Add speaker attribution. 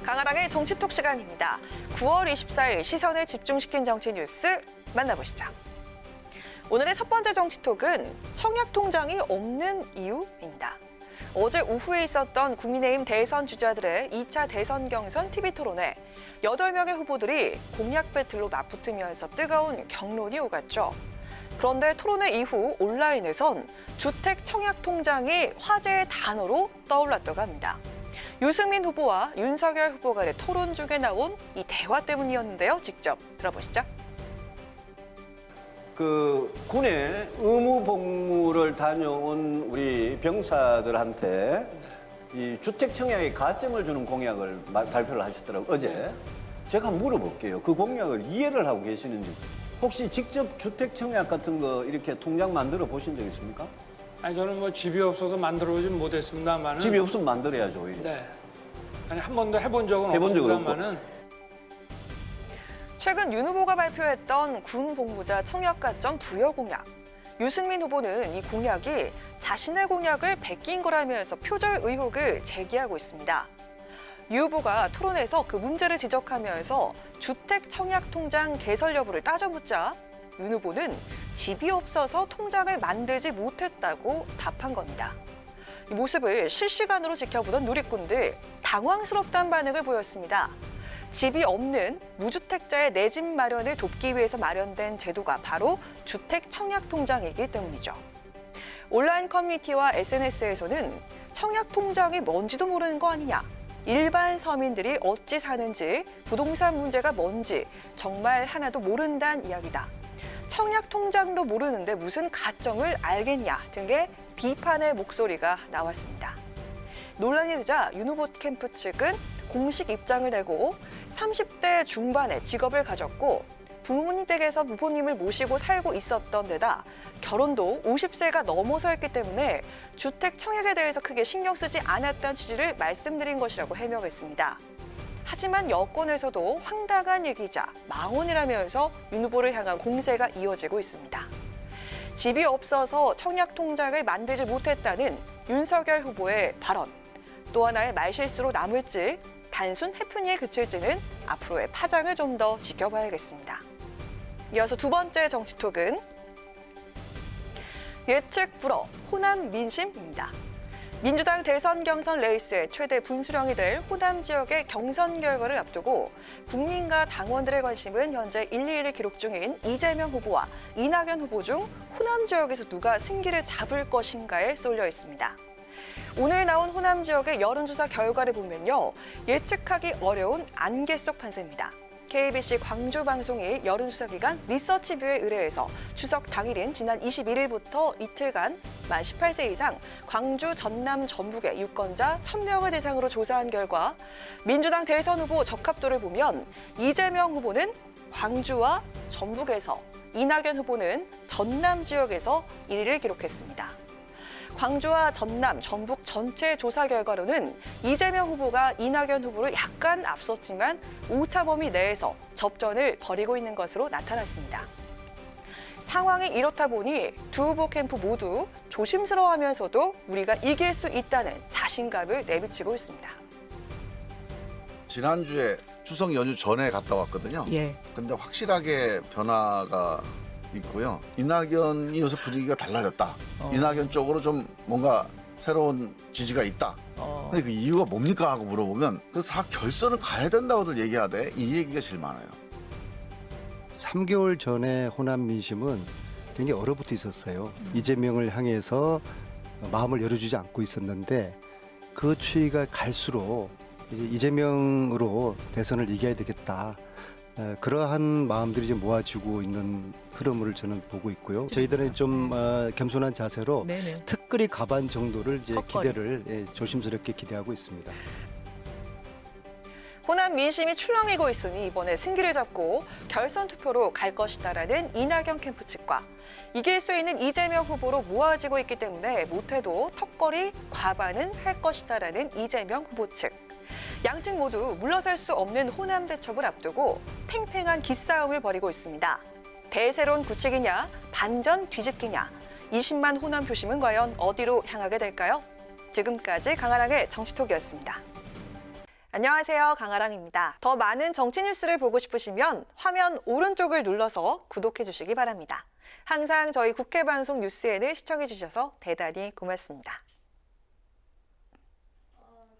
Speaker 1: 강아랑의 정치톡 시간입니다. 9월 24일 시선을 집중시킨 정치 뉴스 만나보시죠. 오늘의 첫 번째 정치톡은 청약통장이 없는 이유입니다. 어제 오후에 있었던 국민의힘 대선 주자들의 2차 대선 경선 TV토론회 8명의 후보들이 공약 배틀로 맞붙으면서 뜨거운 격론이 오갔죠. 그런데 토론회 이후 온라인에선 주택 청약통장이 화제의 단어로 떠올랐다고 합니다. 유승민 후보와 윤석열 후보 간의 토론 중에 나온 이 대화 때문이었는데요. 직접 들어보시죠.
Speaker 2: 군에 의무 복무를 다녀온 우리 병사들한테 이 주택 청약에 가점을 주는 공약을 발표를 하셨더라고요. 어제. 제가 한번 물어볼게요. 그 공약을 이해를 하고 계시는지. 혹시 직접 주택 청약 같은 거 이렇게 통장 만들어 보신 적 있습니까?
Speaker 3: 아니 저는 뭐 집이 없어서 만들어보진 못했습니다만은
Speaker 2: 집이 없으면 만들어야죠, 오히려.
Speaker 3: 네. 아니 한 번도 해본 적은
Speaker 2: 해본 적은
Speaker 3: 없습니다만은
Speaker 1: 최근 윤 후보가 발표했던 군 복무자 청약가점 부여 공약. 유승민 후보는 이 공약이 자신의 공약을 베낀 거라면서 표절 의혹을 제기하고 있습니다. 유 후보가 토론에서 그 문제를 지적하면서 주택 청약 통장 개설 여부를 따져묻자 윤 후보는 집이 없어서 통장을 만들지 못했다고 답한 겁니다. 이 모습을 실시간으로 지켜보던 누리꾼들 당황스럽다는 반응을 보였습니다. 집이 없는 무주택자의 내 집 마련을 돕기 위해서 마련된 제도가 바로 주택 청약 통장이기 때문이죠. 온라인 커뮤니티와 SNS에서는 청약 통장이 뭔지도 모르는 거 아니냐, 일반 서민들이 어찌 사는지, 부동산 문제가 뭔지 정말 하나도 모른다는 이야기다. 청약 통장도 모르는데 무슨 가점을 알겠냐 등의 비판의 목소리가 나왔습니다. 논란이 되자 윤 후보 캠프 측은 공식 입장을 내고 30대 중반에 직업을 가졌고 부모님 댁에서 부모님을 모시고 살고 있었던 데다 결혼도 50세가 넘어서 했기 때문에 주택 청약에 대해서 크게 신경 쓰지 않았다는 취지를 말씀드린 것이라고 해명했습니다. 하지만 여권에서도 황당한 얘기자 망언이라면서 윤 후보를 향한 공세가 이어지고 있습니다. 집이 없어서 청약 통장을 만들지 못했다는 윤석열 후보의 발언. 또 하나의 말실수로 남을지 단순 해프닝에 그칠지는 앞으로의 파장을 좀 더 지켜봐야겠습니다. 이어서 두 번째 정치톡은 예측 불허, 호남 민심입니다. 민주당 대선 경선 레이스의 최대 분수령이 될 호남 지역의 경선 결과를 앞두고 국민과 당원들의 관심은 현재 1, 2위를 기록 중인 이재명 후보와 이낙연 후보 중 호남 지역에서 누가 승기를 잡을 것인가에 쏠려 있습니다. 오늘 나온 호남 지역의 여론조사 결과를 보면요. 예측하기 어려운 안개 속 판세입니다. KBC 광주 방송이 여론조사 기관 리서치뷰에 의뢰해서 추석 당일인 지난 21일부터 이틀간 만 18세 이상 광주, 전남, 전북의 유권자 1,000명을 대상으로 조사한 결과 민주당 대선 후보 적합도를 보면 이재명 후보는 광주와 전북에서, 이낙연 후보는 전남 지역에서 1위를 기록했습니다. 광주와 전남, 전북 전체 조사 결과로는 이재명 후보가 이낙연 후보를 약간 앞섰지만 오차 범위 내에서 접전을 벌이고 있는 것으로 나타났습니다. 상황이 이렇다 보니 두 후보 캠프 모두 조심스러워하면서도 우리가 이길 수 있다는 자신감을 내비치고 있습니다.
Speaker 4: 지난주에 추석 연휴 전에 갔다 왔거든요.
Speaker 5: 예.
Speaker 4: 근데 확실하게 변화가 있고요. 이낙연이 요새 분위기가 달라졌다. 이낙연 쪽으로 좀 뭔가 새로운 지지가 있다. 근데 그 이유가 뭡니까 하고 물어보면 다 결선을 가야 된다고들 얘기하대. 이 얘기가 제일 많아요.
Speaker 6: 3개월 전에 호남 민심은 굉장히 얼어붙어 있었어요. 이재명을 향해서 마음을 열어주지 않고 있었는데 그 추이가 갈수록 이제 이재명으로 대선을 이겨야 되겠다. 그러한 마음들이 이제 모아지고 있는 흐름을 저는 보고 있고요. 저희들은 좀 겸손한 자세로
Speaker 5: 네네.
Speaker 6: 특거리 가반 정도를 이제
Speaker 5: 턱걸이.
Speaker 6: 기대를 조심스럽게 기대하고 있습니다.
Speaker 1: 호남 민심이 출렁이고 있으니 이번에 승기를 잡고 결선 투표로 갈 것이다라는 이낙연 캠프 측과 이길 수 있는 이재명 후보로 모아지고 있기 때문에 못해도 턱걸이 과반은 할 것이다라는 이재명 후보 측. 양측 모두 물러설 수 없는 호남 대첩을 앞두고 팽팽한 기싸움을 벌이고 있습니다. 대세론 굳히기냐, 반전 뒤집기냐, 20만 호남 표심은 과연 어디로 향하게 될까요? 지금까지 강아랑의 정치톡이었습니다. 안녕하세요. 강아랑입니다. 더 많은 정치 뉴스를 보고 싶으시면 화면 오른쪽을 눌러서 구독해 주시기 바랍니다. 항상 저희 국회 방송 뉴스엔을 시청해 주셔서 대단히 고맙습니다.